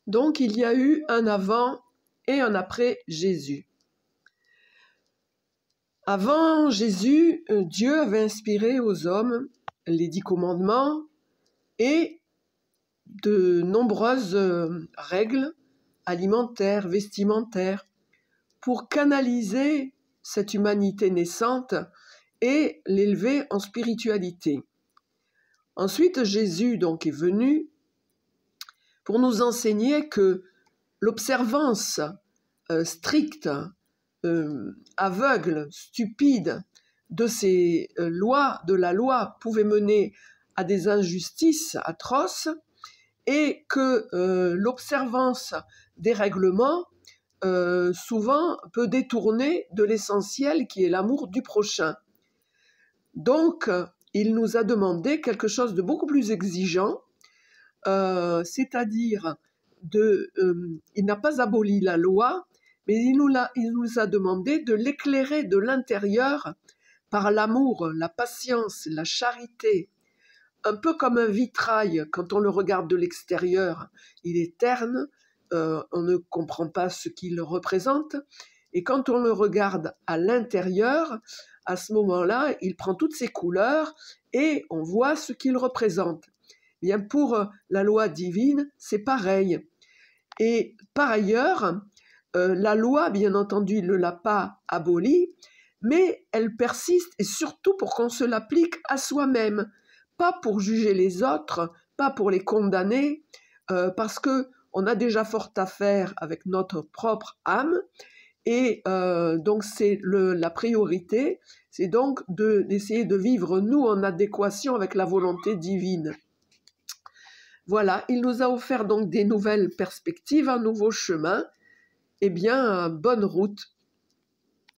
Donc il y a eu un avant et un après Jésus. Avant Jésus, Dieu avait inspiré aux hommes les 10 commandements et de nombreuses règles alimentaires, vestimentaires, pour canaliser cette humanité naissante et l'élever en spiritualité. Ensuite, Jésus donc est venu pour nous enseigner que l'observance stricte, aveugle, stupide de ces lois, de la loi, pouvait mener à des injustices atroces et que l'observance des règlements souvent peut détourner de l'essentiel qui est l'amour du prochain. Donc, il nous a demandé quelque chose de beaucoup plus exigeant, c'est-à-dire il n'a pas aboli la loi, mais il nous a demandé de l'éclairer de l'intérieur par l'amour, la patience, la charité. Un peu comme un vitrail, quand on le regarde de l'extérieur, il est terne, on ne comprend pas ce qu'il représente, et quand on le regarde à l'intérieur, à ce moment-là, il prend toutes ses couleurs et on voit ce qu'il représente. Bien, pour la loi divine, c'est pareil. Et par ailleurs, la loi, bien entendu, ne l'a pas abolie, mais elle persiste, et surtout pour qu'on se l'applique à soi-même, pas pour juger les autres, pas pour les condamner, parce qu'on a déjà fort à faire avec notre propre âme, et donc c'est la priorité, c'est donc d'essayer de vivre nous en adéquation avec la volonté divine. Voilà, il nous a offert donc des nouvelles perspectives, un nouveau chemin. Eh bien, bonne route.